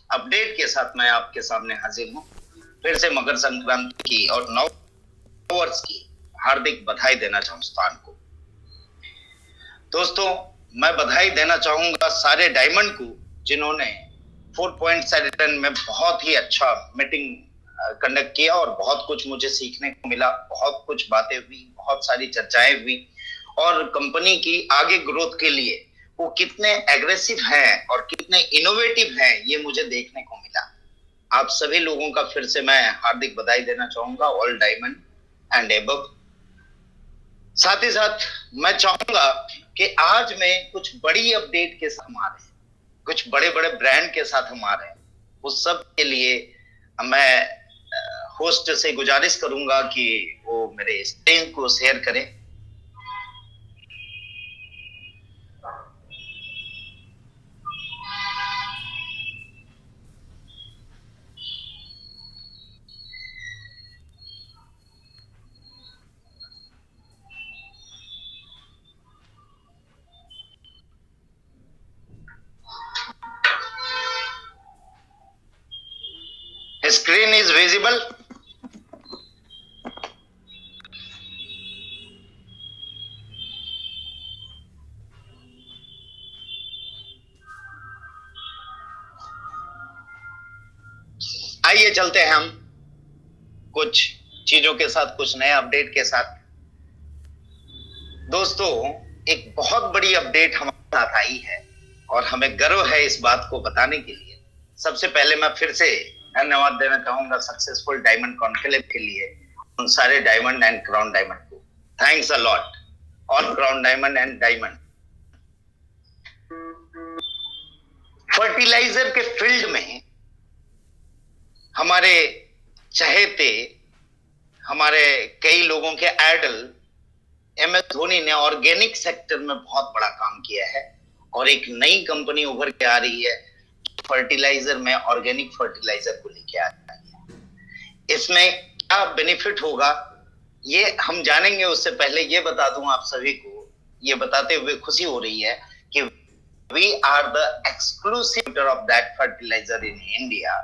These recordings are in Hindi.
अपडेट के साथ मैं आपके सामने हाजिर हूँ। फिर से मकर संक्रांति की और नव वर्ष की हार्दिक बधाई देना चाहूँ हिंदुस्तान को। दोस्तों, मैं बधाई देना चाहूंगा सारे डायमंड को जिन्होंने 4.7 में बहुत ही अच्छा मीटिंग कंडक्ट किया और बहुत कुछ मुझे सीखने को मिला, बहुत कुछ बातें हुई, बहुत सारी चर्चाएं हुई और कंपनी की आगे ग्रोथ के लिए वो कितने एग्रेसिव हैं और कितने इनोवेटिव हैं ये मुझे देखने को मिला। आप सभी लोगों का फिर से मैं हार्दिक बधाई देना चाहूंगा, ऑल डायमंड एंड एबव। साथ ही साथ मैं चाहूंगा कि आज मैं कुछ बड़ी अपडेट के साथ हम आ रहे हैं, कुछ बड़े बड़े ब्रांड के साथ हम आ रहे हैं। उस सब के लिए मैं होस्ट से गुजारिश करूंगा कि वो मेरे स्क्रीन को शेयर करें। Screen is visible. आइए चलते हैं हम कुछ चीजों के साथ, कुछ नए अपडेट के साथ। दोस्तों, एक बहुत बड़ी अपडेट हमारे साथ आई है और हमें गर्व है इस बात को बताने के लिए। सबसे पहले मैं फिर से धन्यवाद देना चाहूंगा सक्सेसफुल डायमंड कॉन्क्लेव के लिए उन सारे डायमंड एंड क्राउन डायमंड को। Thanks a lot all crown diamond and diamond. Fertiliser के फील्ड में हमारे चहेते, हमारे कई लोगों के आइडल एमएस धोनी ने ऑर्गेनिक सेक्टर में बहुत बड़ा काम किया है और एक नई कंपनी उभर के आ रही है फर्टिलाइजर में, ऑर्गेनिक फर्टिलाइजर को लेके आ रही है। इसमें क्या बेनिफिट होगा ये हम जानेंगे। उससे पहले ये बता दूं आप सभी को, ये बताते हुए खुशी हो रही है कि we are the exclusive of that fertiliser in India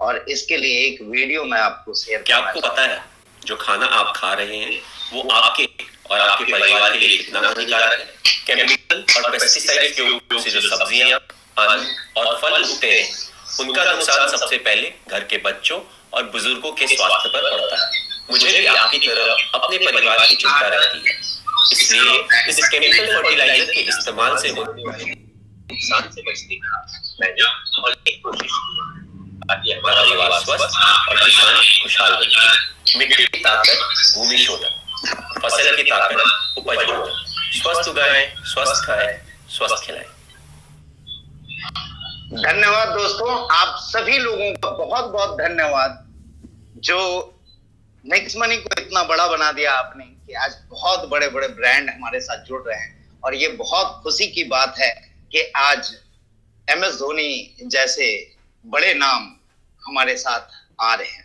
और इसके लिए एक वीडियो मैं आपको शेयर क्या आपको पता है जो खाना आप खा रहे हैं वो आपके और आपके परिवार के लिए कितना हानिकारक है? केमिकल और पेस्टिसाइड के उपयोग से जो सब्जियां, अन्न और फल उगते हैं उनका नुकसान सबसे पहले घर के बच्चों और बुजुर्गों के स्वास्थ्य पर पड़ता है। मुझे भी आपकी तरह अपने परिवार की चिंता रहती है, इसलिए इस केमिकल फर्टिलाइजर के इस्तेमाल से होने वाले नुकसान से बचने का मैंने और एक कोशिश ताकि हमारा परिवार स्वस्थ और किसान खुशहाल बने। मिट्टी की ताकत भूमि शोधन, फसल की ताकत उपज शोधन। स्वस्थ उगाएं, स्वस्थ खाएं, स्वस्थ खिलाएं। धन्यवाद दोस्तों, आप सभी लोगों का बहुत बहुत धन्यवाद जो नेक्स्ट मनी को इतना बड़ा बना दिया आपने कि आज बहुत बड़े बड़े ब्रांड हमारे साथ जुड़ रहे हैं और ये बहुत खुशी की बात है कि आज एमएस धोनी जैसे बड़े नाम हमारे साथ आ रहे हैं।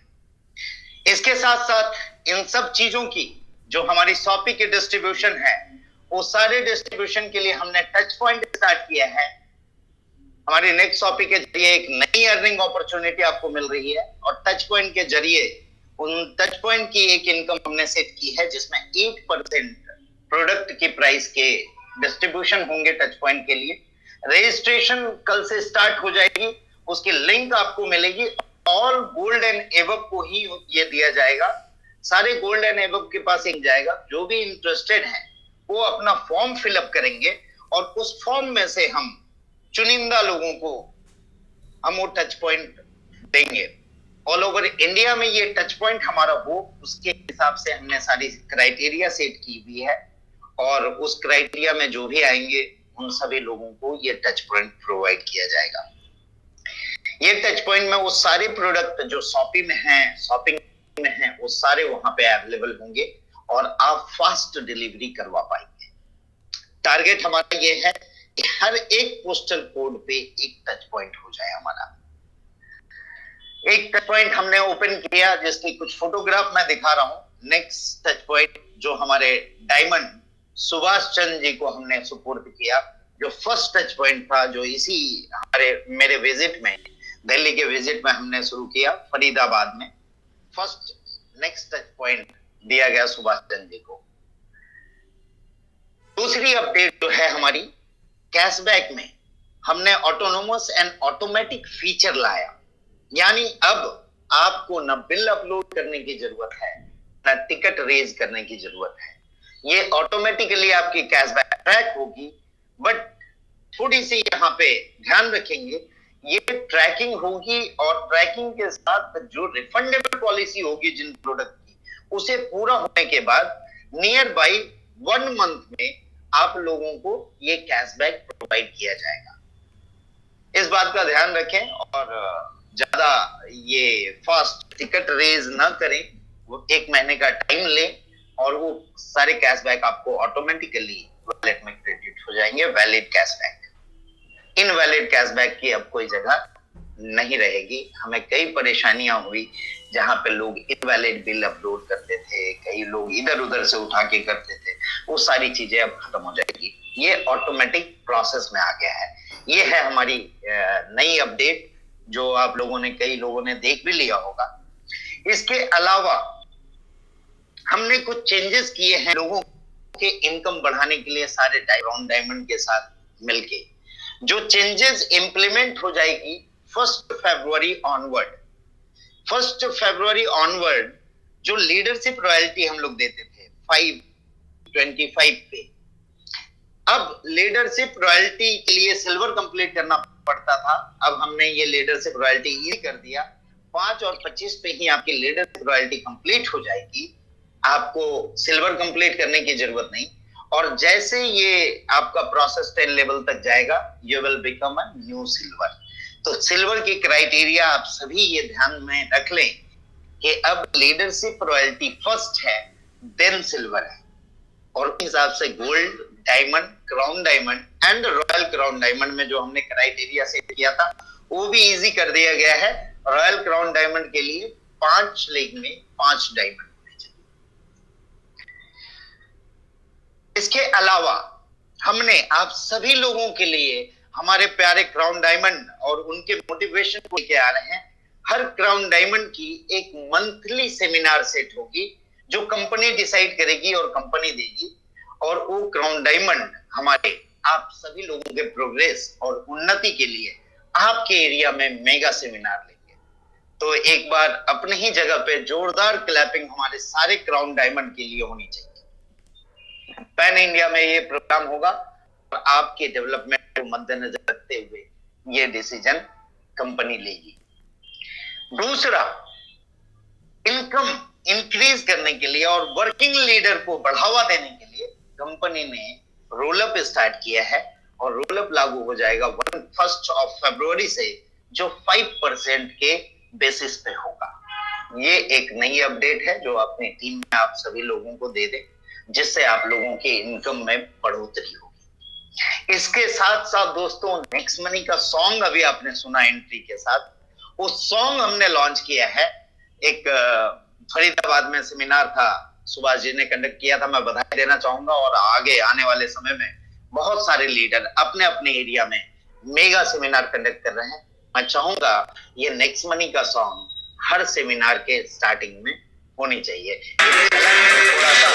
इसके साथ साथ इन सब चीजों की जो हमारी शॉपी की डिस्ट्रीब्यूशन है वो सारे डिस्ट्रीब्यूशन के लिए हमने टच पॉइंट स्टार्ट किया है। हमारी नेक्स्ट शॉपी के जरिए एक नई अर्निंग अपॉर्चुनिटी आपको मिल रही है और टच पॉइंट के जरिए उन टच पॉइंट की एक इनकम हमने सेट की है जिसमें 8% प्रोडक्ट की प्राइस के डिस्ट्रीब्यूशन होंगे टच पॉइंट के लिए। रजिस्ट्रेशन कल से स्टार्ट हो जाएगी, उसकी लिंक आपको मिलेगी। ऑल गोल्ड एंड एबव को ही ये दिया जाएगा, सारे गोल्ड एंड एबव के पास एक जाएगा। जो भी इंटरेस्टेड है वो अपना फॉर्म फिलअप करेंगे और उस फॉर्म में से हम चुनिंदा लोगों को हम वो टच पॉइंट देंगे। ऑल ओवर इंडिया में ये टच पॉइंट हमारा हो, उसके हिसाब से हमने सारी क्राइटेरिया सेट की हुई है और उस क्राइटेरिया में जो भी आएंगे उन सभी लोगों को ये टच पॉइंट प्रोवाइड किया जाएगा। ये टच पॉइंट में वो सारे प्रोडक्ट जो शॉपिंग में हैं वो सारे वहां पे अवेलेबल होंगे और आप फास्ट डिलीवरी करवा पाएंगे। टारगेट हमारा ये है कि हर एक पोस्टल कोड पे एक टच पॉइंट हो जाए हमारा। एक टच पॉइंट हमने ओपन किया जिसकी कुछ फोटोग्राफ मैं दिखा रहा हूं। नेक्स्ट टच पॉइंट जो हमारे डायमंड सुभाष चंद्र जी को हमने सुपुर्द किया, जो फर्स्ट टच पॉइंट था, जो इसी मेरे विजिट में दिल्ली के विजिट में हमने शुरू किया फरीदाबाद में। फर्स्ट नेक्स्ट टच पॉइंट दिया गया सुभाष चंद्र जी को। दूसरी अपडेट जो है हमारी, कैशबैक में हमने ऑटोनोमस एंड ऑटोमेटिक फीचर लाया, यानी अब आपको न बिल अपलोड करने की जरूरत है न टिकट रेज करने की जरूरत है। ये ऑटोमेटिकली आपकी कैशबैक ट्रैक होगी, बट थोड़ी सी यहाँ पे ध्यान रखेंगे, ये ट्रैकिंग होगी और ट्रैकिंग के साथ जो रिफंडेबल पॉलिसी होगी जिन प्रोडक्ट की, उसे पूरा होने के बाद नियर बाई 1 मंथ में आप लोगों को ये कैशबैक प्रोवाइड किया जाएगा। इस बात का ध्यान रखें और ज्यादा ये फास्ट टिकट रेज ना करें, वो 1 महीने का टाइम लें और वो सारे कैशबैक आपको ऑटोमेटिकली वॉलेट में क्रेडिट हो जाएंगे। वैलिड कैशबैक, इनवैलिड कैशबैक की अब कोई जगह नहीं रहेगी। हमें कई परेशानियां हुई जहां पे लोग इनवैलिड बिल अपलोड करते थे, कई लोग इधर उधर से उठा के करते थे, वो सारी चीजें अब खत्म हो जाएगी। ये ऑटोमेटिक प्रोसेस में आ गया है। ये है हमारी नई अपडेट जो आप लोगों ने, कई लोगों ने देख भी लिया होगा। इसके अलावा हमने कुछ चेंजेस किए हैं लोगों के इनकम बढ़ाने के लिए सारे राउंड डायमंड के साथ मिलके। जो चेंजेस इंप्लीमेंट हो जाएगी 1 फरवरी ऑनवर्ड। 1 फरवरी ऑनवर्ड जो लीडरशिप रॉयल्टी हम लोग देते थे 525 पे, अब लीडरशिप रॉयल्टी के लिए सिल्वर कंप्लीट करना पड़ता था, अब हमने ये लीडरशिप रॉयल्टी ये कर दिया। 5 और 25 पे ही आपकी लीडरशिप रॉयल्टी कंप्लीट हो जाएगी, आपको सिल्वर कंप्लीट करने की जरूरत नहीं। और जैसे ये आपका प्रोसेस 10 लेवल तक जाएगा, you will become a new silver. तो सिल्वर की क्राइटेरिया आप सभी ये ध्यान में रख लें कि अब लीडरशिप रॉयल्टी फर्स्ट है, देन सिल्वर है, और इस हिसाब से gold, diamond, crown diamond and royal crown diamond में जो हमने क्राइटेरिया सेट किया था वो भी इजी कर दिया गया है। रॉयल क्राउन डायमंड के लिए 5 लेग में 5 डायमंड। इसके अलावा हमने आप सभी लोगों के लिए हमारे प्यारे क्राउन डायमंड और उनके मोटिवेशन को लेके आ रहे हैं। हर क्राउन डायमंड की एक मंथली सेमिनार सेट होगी जो कंपनी डिसाइड करेगी और कंपनी देगी, और वो क्राउन डायमंड हमारे आप सभी लोगों के प्रोग्रेस और उन्नति के लिए आपके एरिया में मेगा सेमिनार लेंगे। तो एक बार अपनी ही जगह पे जोरदार क्लैपिंग हमारे सारे क्राउन डायमंड के लिए होनी चाहिए। पैन इंडिया में ये प्रोग्राम होगा और आपके डेवलपमेंट को मद्देनजर रखते हुए ये डिसीजन कंपनी लेगी। दूसरा, इनकम इंक्रीज करने के लिए और वर्किंग लीडर को बढ़ावा देने के लिए कंपनी ने रोल अप स्टार्ट किया है, और रोल अप लागू हो जाएगा 1 फरवरी से, जो 5% के बेसिस पे होगा। ये एक नई अपडेट है जो अपनी टीम में आप सभी लोगों को दे दे, जिससे आप लोगों के इनकम में बढ़ोतरी होगी। इसके साथ साथ दोस्तों, नेक्स्ट मनी का सॉन्ग अभी आपने सुना एंट्री के साथ, वो सॉन्ग हमने लॉन्च किया है। एक फरीदाबाद में सेमिनार था, सुभाष जी ने कंडक्ट किया था, मैं बधाई देना चाहूंगा। और आगे आने वाले समय में बहुत सारे लीडर अपने अपने एरिया में मेगा सेमिनार कंडक्ट कर रहे हैं। मैं चाहूंगा ये नेक्स्ट मनी का सॉन्ग हर सेमिनार के स्टार्टिंग में होनी चाहिए। थोड़ा सा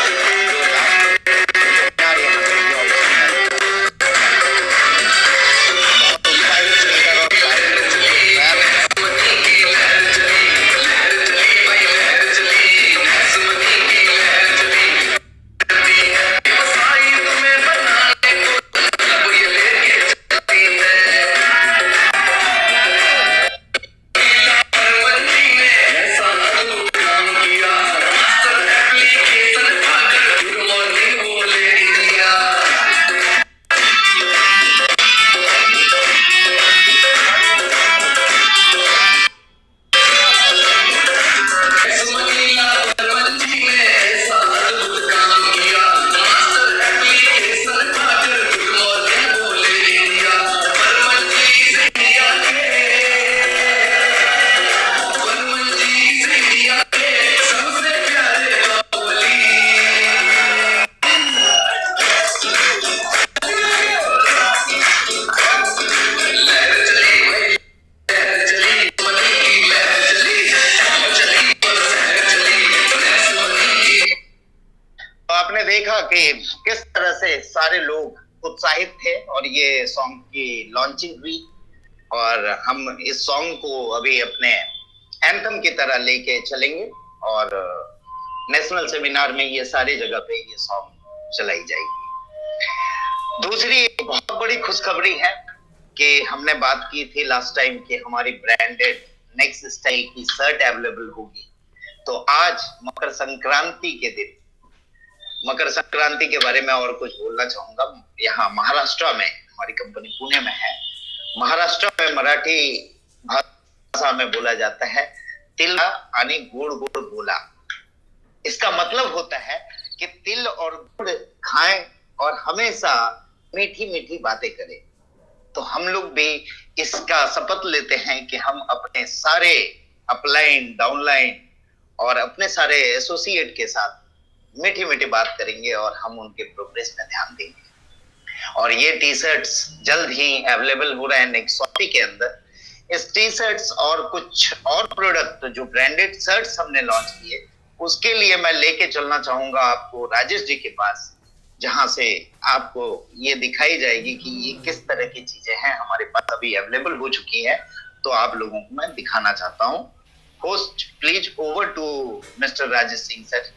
Good morning. कि किस तरह से सारे लोग उत्साहित थे और ये सॉन्ग की लॉन्चिंग हुई और हम इस सॉन्ग को अभी अपने एंथम की तरह लेके चलेंगे और नेशनल सेमिनार में ये सारी जगह पे ये सॉन्ग चलाई जाएगी। दूसरी बहुत बड़ी खुशखबरी है कि हमने बात की थी लास्ट टाइम कि हमारी ब्रांडेड नेक्स्ट स्टाइल की शर्ट अवेलेबल होगी। तो आज मकर संक्रांति के दिन, मकर संक्रांति के बारे में और कुछ बोलना चाहूंगा। यहाँ महाराष्ट्र में हमारी कंपनी पुणे में है। महाराष्ट्र में मराठी भाषा में बोला जाता है तिल आणि गुड़ गुड़ बोला। इसका मतलब होता है कि तिल और गुड़ खाएं और हमेशा मीठी मीठी बातें करें। तो हम लोग भी इसका शपथ लेते हैं कि हम अपने सारे अपलाइन, डाउनलाइन और अपने सारे एसोसिएट के साथ मीठी मीठी बात करेंगे और हम उनके प्रोग्रेस में ध्यान देंगे। और ये टी शर्ट्स जल्द ही अवेलेबल हो रहे हैं नेक्स्ट शॉपी के अंदर। इस टी शर्ट्स और कुछ और प्रोडक्ट जो ब्रांडेड शर्ट्स हमने लॉन्च किए, उसके लिए मैं लेके चलना चाहूंगा आपको राजेश जी के पास, जहां से आपको ये दिखाई जाएगी कि ये किस तरह की चीजें हैं हमारे पास अभी अवेलेबल हो चुकी है। तो आप लोगों को मैं दिखाना चाहता हूँ। Host please over to Mister Rajesh Singh sir.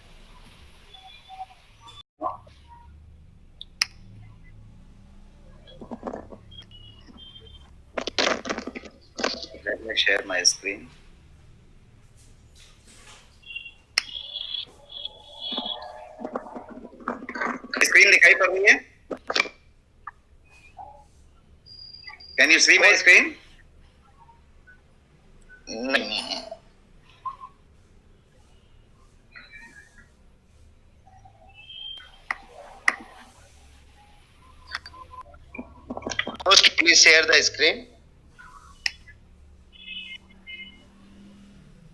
Let me share my screen. Screen दिखाई पड़ रही है? Can you see my screen? नहीं है। Host, please share the screen.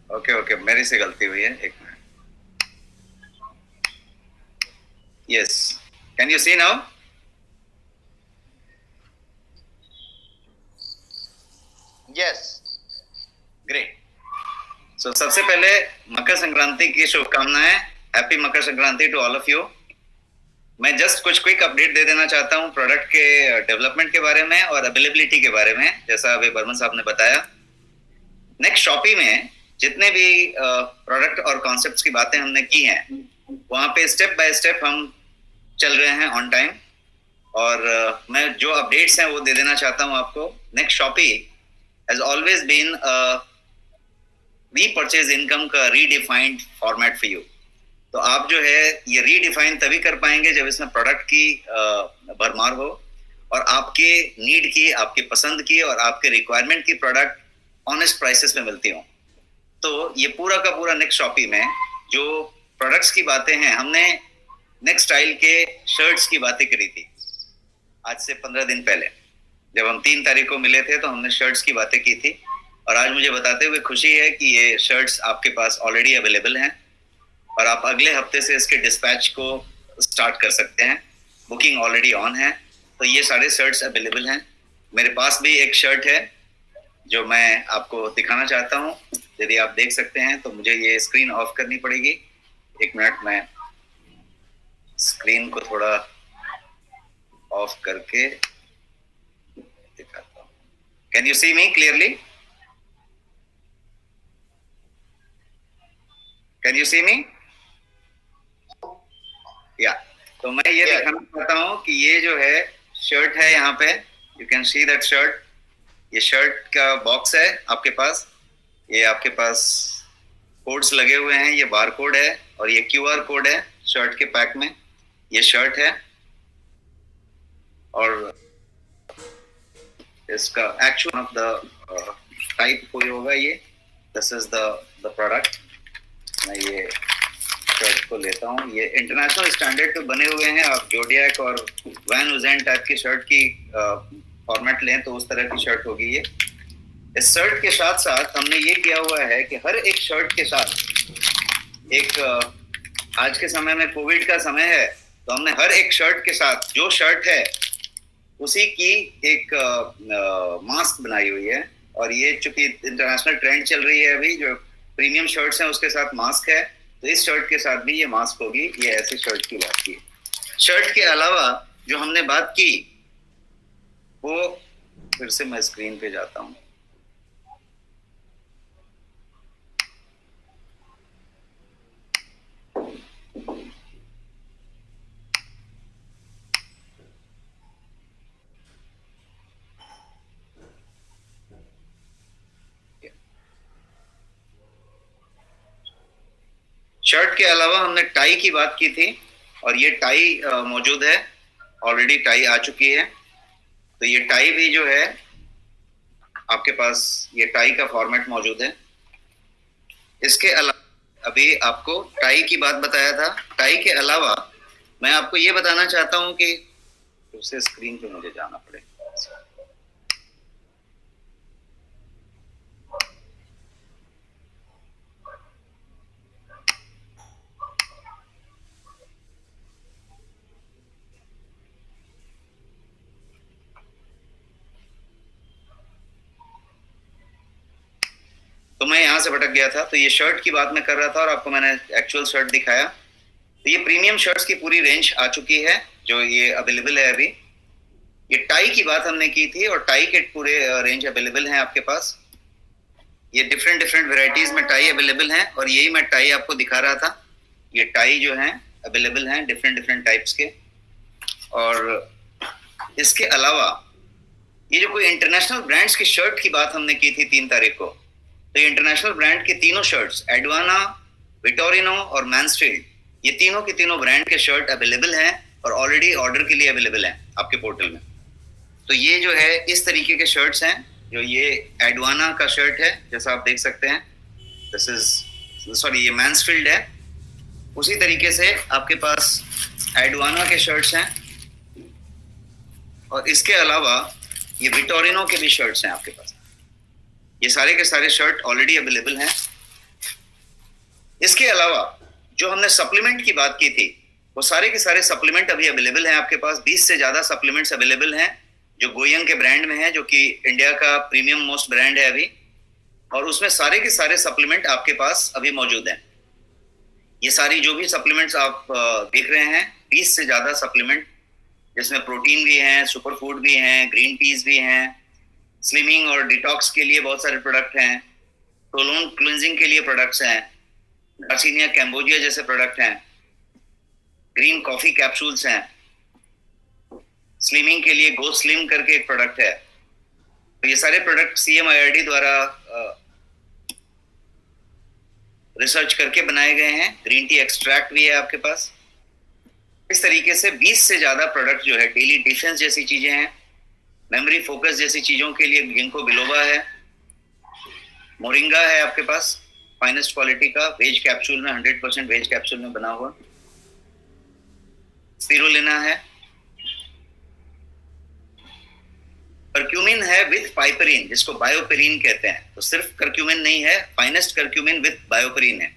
Okay, मेरी से गलती हुई है, एक minute. Yes, can you see now? Yes, great. So सबसे पहले मकर संक्रांति की शुभकामनाएं। Happy Makar Sankranti to all of you. मैं जस्ट कुछ क्विक अपडेट दे देना चाहता हूं प्रोडक्ट के डेवलपमेंट के बारे में और अवेलेबिलिटी के बारे में, जैसा अभी बर्मन साहब ने बताया। नेक्स्ट शॉपी में जितने भी प्रोडक्ट और कॉन्सेप्ट्स की बातें हमने की हैं, वहां पे स्टेप बाय स्टेप हम चल रहे हैं ऑन टाइम। और मैं जो अपडेट्स हैं वो दे देना चाहता हूं आपको। Next Shoppe has always been repurchase income का रीडिफाइंड फॉर्मेट फॉर यू। तो आप जो है ये रीडिफाइन तभी कर पाएंगे जब इसमें प्रोडक्ट की भरमार हो और आपके नीड की, आपके पसंद की और आपके रिक्वायरमेंट की प्रोडक्ट ऑनेस्ट प्राइसेस में मिलती हों। तो ये पूरा का पूरा नेक्स्ट शॉपी में जो प्रोडक्ट्स की बातें हैं, हमने नेक्स्ट स्टाइल के शर्ट्स की बातें करी थी आज से 15 दिन पहले। जब हम 3 तारीख को मिले थे तो हमने शर्ट्स की बातें की थी और आज मुझे बताते हुए खुशी है कि ये शर्ट्स आपके पास ऑलरेडी अवेलेबल हैं और आप अगले हफ्ते से इसके डिस्पैच को स्टार्ट कर सकते हैं। बुकिंग ऑलरेडी ऑन है। तो ये सारे शर्ट्स अवेलेबल हैं। मेरे पास भी एक शर्ट है जो मैं आपको दिखाना चाहता हूँ। यदि आप देख सकते हैं तो मुझे ये स्क्रीन ऑफ करनी पड़ेगी। एक मिनट, मैं स्क्रीन को थोड़ा ऑफ करके दिखाता हूँ। Can you see me clearly? Can you see me? या तो मैं ये दिखाना चाहता हूँ कि ये जो है शर्ट है, यहाँ पे you can see that shirt. ये शर्ट का बॉक्स है आपके पास। ये आपके पास कोड्स लगे हुए हैं, ये बार कोड है और ये QR कोड है शर्ट के पैक में। ये शर्ट है और इसका एक्चुअल ऑफ द टाइप कोई होगा ये। This is the product. मैं ये शर्ट को लेता हूँ। ये इंटरनेशनल स्टैंडर्ड पे बने हुए हैं। आप जोडियक और वैन उज़ेन टाइप की शर्ट की फॉर्मेट लें तो उस तरह की शर्ट होगी ये। इस शर्ट के साथ साथ हमने ये किया हुआ है कि हर एक शर्ट के साथ एक, आज के समय में कोविड का समय है तो हमने हर एक शर्ट के साथ जो शर्ट है उसी की एक मास्क बनाई हुई है। और ये चूंकि इंटरनेशनल ट्रेंड चल रही है अभी, जो प्रीमियम शर्ट्स हैं उसके साथ मास्क है, तो इस शर्ट के साथ भी ये मास्क होगी। ये ऐसी शर्ट की बात की। शर्ट के अलावा जो हमने बात की वो, फिर से मैं स्क्रीन पे जाता हूं। शर्ट के अलावा हमने टाई की बात की थी, और ये टाई मौजूद है, ऑलरेडी टाई आ चुकी है। तो ये टाई भी जो है आपके पास, ये टाई का फॉर्मेट मौजूद है। इसके अलावा अभी आपको टाई की बात बताया था। टाई के अलावा मैं आपको ये बताना चाहता हूं कि दूसरे स्क्रीन पे मुझे जाना पड़ेगा। तो मैं यहां से भटक गया था। तो ये शर्ट की बात मैं कर रहा था और आपको मैंने एक्चुअल शर्ट दिखाया। तो ये प्रीमियम शर्ट्स की पूरी रेंज आ चुकी है जो ये अवेलेबल है अभी। ये टाई की बात हमने की थी और टाई के पूरे रेंज अवेलेबल हैं आपके पास। ये डिफरेंट डिफरेंट वेराइटीज में टाई अवेलेबल हैं, और यही मैं टाई आपको दिखा रहा था। ये टाई जो हैं अवेलेबल हैं डिफरेंट डिफरेंट टाइप्स के। और इसके अलावा ये जो कोई इंटरनेशनल ब्रांड्स की शर्ट की बात हमने की थी 3 तारीख को, तो ये इंटरनेशनल ब्रांड के तीनों शर्ट्स, एडवाना, विटोरिनो और मैनसफील्ड, ये तीनों के तीनों ब्रांड के शर्ट अवेलेबल हैं और ऑलरेडी ऑर्डर के लिए अवेलेबल हैं आपके पोर्टल में। तो ये जो है इस तरीके के शर्ट्स हैं। जो ये एडवाना का शर्ट है जैसा आप देख सकते हैं, दिस इज सॉरी ये मैनसफील्ड है। उसी तरीके से आपके पास एडवाना के शर्ट्स हैं, और इसके अलावा ये विटोरिनो के भी शर्ट्स हैं आपके पास। ये सारे के सारे शर्ट ऑलरेडी अवेलेबल हैं। इसके अलावा जो हमने सप्लीमेंट की बात की थी, वो सारे के सारे सप्लीमेंट अभी अवेलेबल हैं आपके पास। 20 से ज्यादा सप्लीमेंट्स अवेलेबल हैं जो गोयंग के ब्रांड में है, जो कि इंडिया का प्रीमियम मोस्ट ब्रांड है अभी। और उसमें सारे के सारे सप्लीमेंट आपके पास अभी मौजूद हैं। ये सारी जो भी सप्लीमेंट्स आप देख रहे हैं, 20 से ज्यादा सप्लीमेंट, जिसमें प्रोटीन भी हैं, सुपर फूड भी हैं, ग्रीन टीज भी हैं, स्लिमिंग और डिटॉक्स के लिए बहुत सारे प्रोडक्ट हैं, कोलोन क्लींजिंग के लिए प्रोडक्ट्स हैं, गार्सिनिया कैम्बोजिया जैसे प्रोडक्ट हैं, ग्रीन कॉफी कैप्सूल्स हैं, स्लिमिंग के लिए गो स्लिम करके एक प्रोडक्ट है। तो ये सारे प्रोडक्ट CMIRD द्वारा रिसर्च करके बनाए गए हैं। ग्रीन टी एक्सट्रैक्ट भी है आपके पास। इस तरीके से 20 से ज्यादा प्रोडक्ट जो है, डेली डिफेंस जैसी चीजें हैं, मेमोरी फोकस जैसी चीजों के लिए गिंको बिलोबा है, मोरिंगा है आपके पास फाइनेस्ट क्वालिटी का, वेज कैप्सूल में, 100% वेज कैप्सूल में बना हुआ, स्पिरुलिना है, करक्यूमिन है विद पाइपरीन, जिसको बायोपेरिन कहते हैं। तो सिर्फ करक्यूमिन नहीं है, फाइनेस्ट करक्यूमिन विद बायोपेरिन है।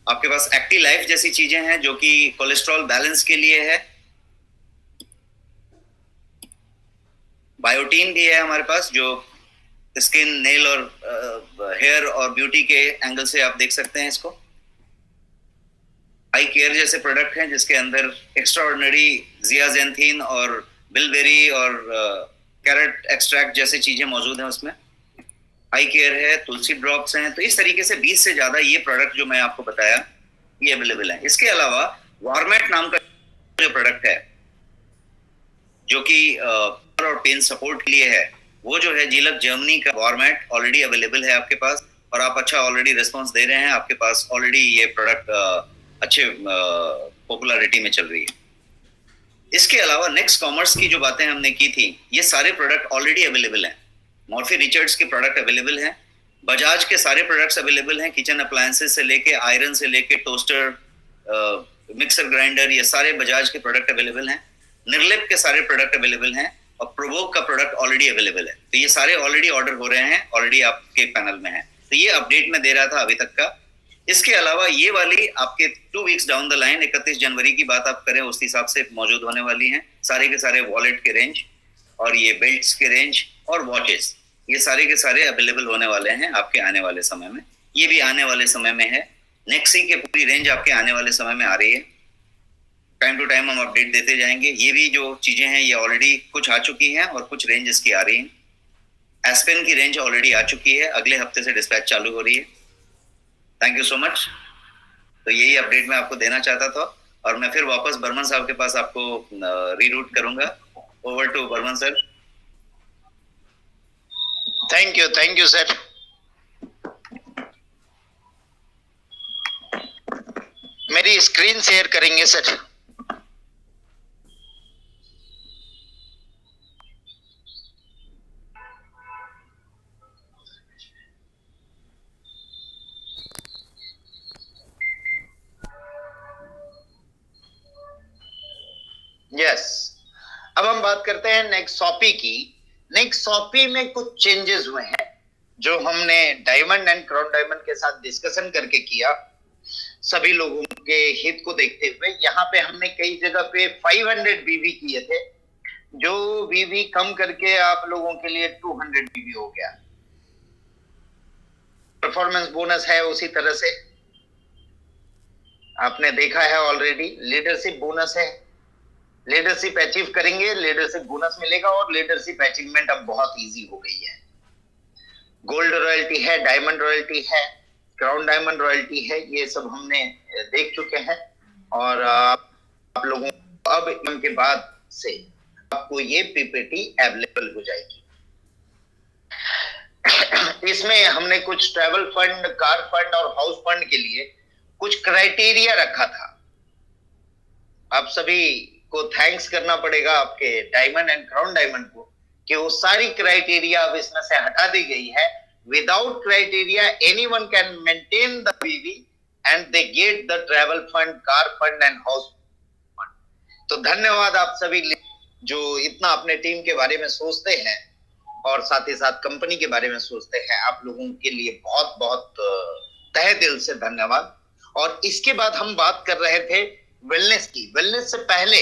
आपके पास एक्टिव लाइफ जैसी चीजें हैं जो कि कोलेस्ट्रॉल बैलेंस के लिए है। बायोटीन भी है हमारे पास, जो स्किन, नेल और हेयर और ब्यूटी के एंगल से आप देख सकते हैं इसको। आई केयर जैसे प्रोडक्ट हैं जिसके अंदर एक्स्ट्राऑर्डिनरी जियाजेंथिन और बिलबेरी और कैरेट एक्सट्रैक्ट जैसे चीजें मौजूद हैं उसमें। आई केयर है, तुलसी ड्रॉप्स हैं। तो इस तरीके से 20 से ज्यादा ये प्रोडक्ट जो मैं आपको बताया ये अवेलेबल है। इसके अलावा वार्मेट नाम का जो प्रोडक्ट है जो कि और पेन सपोर्ट के लिए है, वो जो है जीलक जर्मनी का वार्मेट ऑलरेडी अवेलेबल है आपके पास, और आप अच्छा ऑलरेडी रिस्पांस दे रहे हैं। आपके पास ऑलरेडी ये प्रोडक्ट अच्छे पॉपुलैरिटी में चल रही है। इसके अलावा नेक्स्ट कॉमर्स की जो बातें हमने की थी, ये सारे प्रोडक्ट ऑलरेडी अवेलेबल हैं। मॉर्फी रिचर्ड्स के प्रोडक्ट अवेलेबल हैं, बजाज के सारे प्रोडक्ट्स अवेलेबल हैं, किचन अप्लायंसेस से लेके आयरन से लेके टोस्टर, मिक्सर ग्राइंडर, ये सारे बजाज के प्रोडक्ट अवेलेबल हैं। निर्लिप के सारे प्रोडक्ट अवेलेबल हैं, और प्रोवोक का प्रोडक्ट ऑलरेडी अवेलेबल है। तो ये सारे ऑलरेडी ऑर्डर हो रहे हैं, ऑलरेडी आपके पैनल में है। तो ये अपडेट मैं दे रहा था अभी तक का। इसके अलावा ये वाली आपके 2 वीक्स डाउन द लाइन, 31 जनवरी की बात आप करें, उस हिसाब से मौजूद होने वाली हैं सारे के सारे वॉलेट के रेंज, और ये बेल्ट्स के रेंज और वॉचेस, ये सारे के सारे अवेलेबल होने वाले हैं आपके आने वाले समय में। ये भी आने वाले समय में है। नेक्सी की पूरी रेंज आपके आने वाले समय में आ रही है। टाइम टू टाइम हम अपडेट देते जाएंगे। ये भी जो चीजें हैं ये ऑलरेडी कुछ आ चुकी हैं और कुछ रेंज इसकी आ रही है। एस्पेन की रेंज ऑलरेडी आ चुकी है, अगले हफ्ते से डिस्पैच चालू हो रही है। Thank you so much. तो यही अपडेट मैं आपको देना चाहता था और मैं फिर वापस बर्मन साहब के पास आपको रीरूट करूंगा। Over to Burman sir. Thank you sir. मेरी स्क्रीन शेयर करेंगे सर। यस, अब हम बात करते हैं नेक्सॉपी की। नेक्सॉपी में कुछ चेंजेस हुए हैं जो हमने डायमंड एंड क्राउन डायमंड के साथ डिस्कशन करके किया, सभी लोगों के हित को देखते हुए। यहाँ पे हमने कई जगह पे 500 बीवी किए थे, जो बीवी कम करके आप लोगों के लिए 200 बीवी हो गया। परफॉर्मेंस बोनस है उसी तरह से, आपने देखा है ऑलरेडी। लीडरशिप बोनस है, लीडरशिप अचीव करेंगे, लीडरशिप बोनस मिलेगा और लीडरशिप अचीवमेंट अब बहुत इजी हो गई है। गोल्ड रॉयल्टी है, डायमंड रॉयल्टी है, क्राउन डायमंड रॉयल्टी है, ये सब हमने देख चुके हैं। और आप लोगों को अब इनके बाद से आपको ये पीपीटी अवेलेबल हो जाएगी। इसमें हमने कुछ ट्रैवल फंड, कार फंड और हाउस फंड के लिए कुछ क्राइटेरिया रखा था। आप सभी को थैंक्स करना पड़ेगा आपके डायमंड एंड क्राउन डायमंड को कि वो सारी क्राइटेरिया अब इसमें से हटा दी गई है। Without criteria anyone can maintain the BV and they get the travel fund, car fund and house fund. तो धन्यवाद आप सभी जो इतना अपने टीम के बारे में सोचते हैं और साथ ही साथ कंपनी के बारे में सोचते हैं। आप लोगों के लिए बहुत बहुत तहे दिल से धन्यवाद। और इसके बाद हम बात कर रहे थे वेलनेस की। वेलनेस से पहले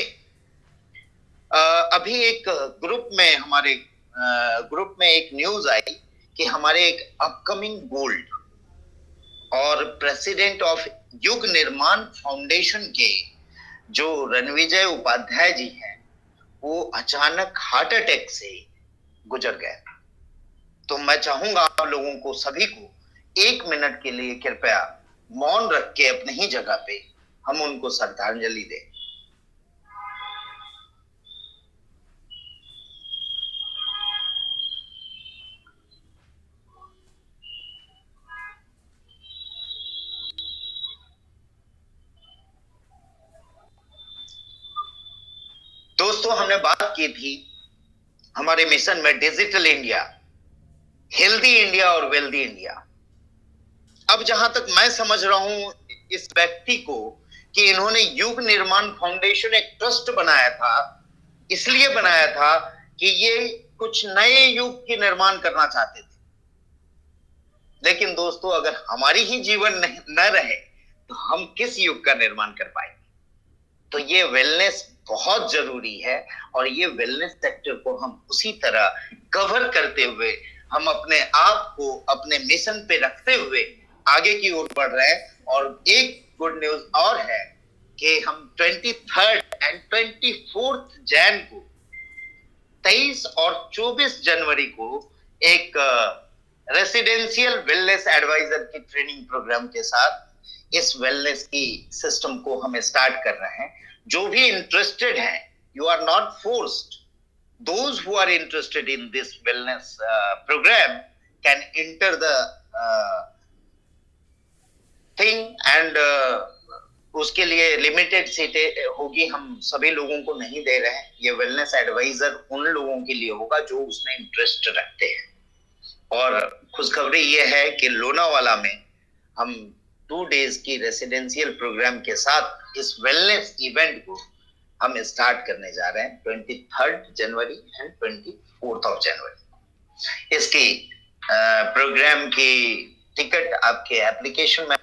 अभी एक ग्रुप में, हमारे ग्रुप में एक न्यूज आई कि हमारे एक अपकमिंग गोल्ड और प्रेसिडेंट ऑफ युग निर्माण फाउंडेशन के जो रणविजय उपाध्याय जी हैं, वो अचानक हार्ट अटैक से गुजर गए। तो मैं चाहूंगा आप लोगों को सभी को 1 मिनट के लिए कृपया मौन रख के अपनी ही जगह पे हम उनको श्रद्धांजलि दें। दोस्तों, हमने बात की थी हमारे मिशन में डिजिटल इंडिया, हेल्दी इंडिया और वेल्दी इंडिया। अब जहां तक मैं समझ रहा हूं इस व्यक्ति को कि इन्होंने युग निर्माण फाउंडेशन एक ट्रस्ट बनाया था, इसलिए बनाया था कि ये कुछ नए युग की निर्माण करना चाहते थे। लेकिन दोस्तों, अगर हमारी ही जीवन न रहे तो हम किस युग का निर्माण कर पाएंगे? तो ये वेलनेस बहुत जरूरी है और ये वेलनेस सेक्टर को हम उसी तरह कवर करते हुए, हम अपने आप को अपने मिशन पे रखते हुए आगे की ओर बढ़ रहे हैं। और एक गुड न्यूज और है कि हम 23 एंड 24 जैन को, 23 और 24 जनवरी को एक रेसिडेंशियल वेलनेस एडवाइजर की ट्रेनिंग प्रोग्राम के साथ इस वेलनेस की सिस्टम को हम स्टार्ट कर रहे हैं। जो भी इंटरेस्टेड हैं, you are not forced. Those who are interested in this wellness program can enter the thing and उसके लिए लिमिटेड सीटें होगी, हम सभी लोगों को नहीं दे रहे हैं। ये वेलनेस एडवाइजर उन लोगों के लिए होगा जो उसमें इंटरेस्ट रखते हैं। और खुशखबरी ये है कि लोनावाला में हम 2 डेज की रेसिडेंशियल प्रोग्राम के साथ इस वेलनेस इवेंट को हम स्टार्ट करने जा रहे हैं 23 जनवरी एंड 24 जनवरी। इसकी प्रोग्राम की टिकट आपके एप्लीकेशन में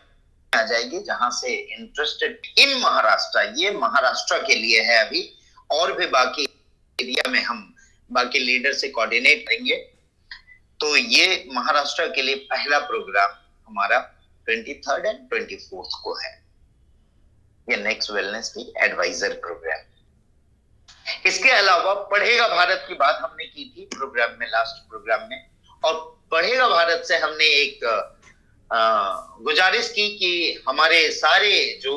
आ जाएगी, जहां से इंटरेस्टेड इन महाराष्ट्र, ये महाराष्ट्र के लिए है अभी, और भी बाकी एरिया में हम बाकी लीडर से कोऑर्डिनेट करेंगे। तो ये महाराष्ट्र के लिए पहला प्रोग्राम हमारा 23 एंड 24 को है। ये नेक्स्ट वेलनेस की एडवाइजर प्रोग्राम। इसके अलावा पढ़ेगा भारत की बात हमने की थी प्रोग्राम में, लास्ट प्रोग्राम में, और पढ़ेगा भारत से हमने एक गुजारिश की कि हमारे सारे जो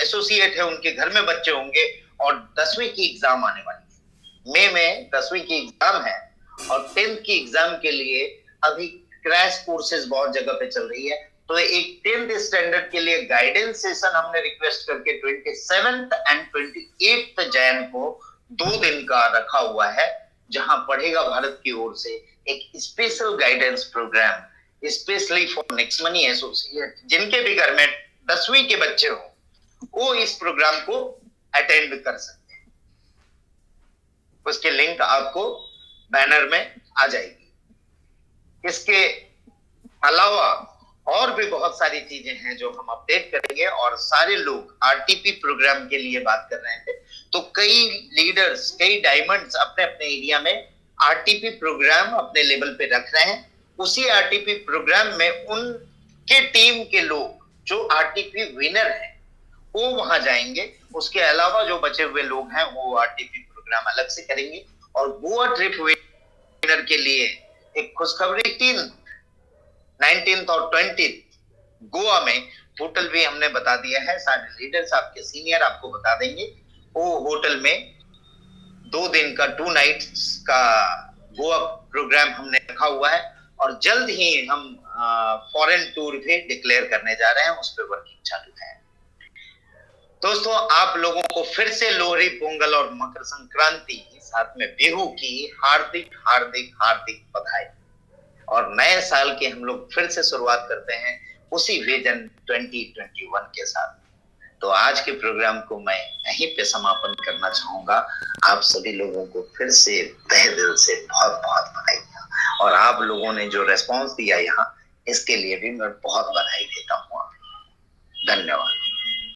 एसोसिएट है उनके घर में बच्चे होंगे और 10वीं की एग्जाम आने वाली है। मई में 10वीं की एग्जाम है और 10th की एग्जाम के लिए अभी क्रैश कोर्सेज बहुत जगह पे चल रही है। तो एक 10th स्टैंडर्ड के लिए गाइडेंस सेशन हमने रिक्वेस्ट करके 27th एंड 28th जैन को 2 दिन का रखा हुआ है, जहां पढ़ेगा भारत की ओर से एक special guidance programme specially for Next Money associate, जिनके भी घर में 10वीं के बच्चे हो, वो इस प्रोग्राम को अटेंड कर सकते हैं। उसके लिंक आपको बैनर में आ जाएगी। इसके अलावा और भी बहुत सारी चीजें हैं जो हम अपडेट करेंगे, और सारे लोग आरटीपी प्रोग्राम के लिए बात कर रहे थे, तो कई लीडर्स, कई डायमंड्स अपने अपने एरिया में आरटीपी प्रोग्राम अपने लेवल पे रख रहे हैं। उसी आरटीपी प्रोग्राम में उनके टीम के लोग जो आरटीपी विनर हैं वो वहां जाएंगे। उसके अलावा जो बचे हुए लोग हैं वो आरटीपी प्रोग्राम अलग से करेंगे। और गोवा ट्रिप विनर के लिए एक खुशखबरी 19th और 20th गोवा में होटल भी हमने बता दिया है। सारे लीडर्स आपके सीनियर आपको बता देंगे। वो होटल में 2 दिन का 2 नाइट्स का गोवा प्रोग्राम हमने रखा हुआ है, और जल्द ही हम फॉरेन टूर भी डिक्लेयर करने जा रहे हैं, उस पर वर्किंग चालू है। दोस्तों, आप लोगों को फिर से लोहड़ी, पोंगल और मकर संक्रांति साथ में बिहू की हार्दिक हार्दिक हार्दिक बधाई। और नए साल की हम लोग फिर से शुरुआत करते हैं उसी विजन 2021 के साथ। तो आज के प्रोग्राम को मैं यहीं पे समापन करना चाहूंगा। आप सभी लोगों को फिर से तहे दिल से बहुत बहुत बधाई, और आप लोगों ने जो रेस्पॉन्स दिया यहाँ, इसके लिए भी मैं बहुत बधाई देता हूँ। धन्यवाद।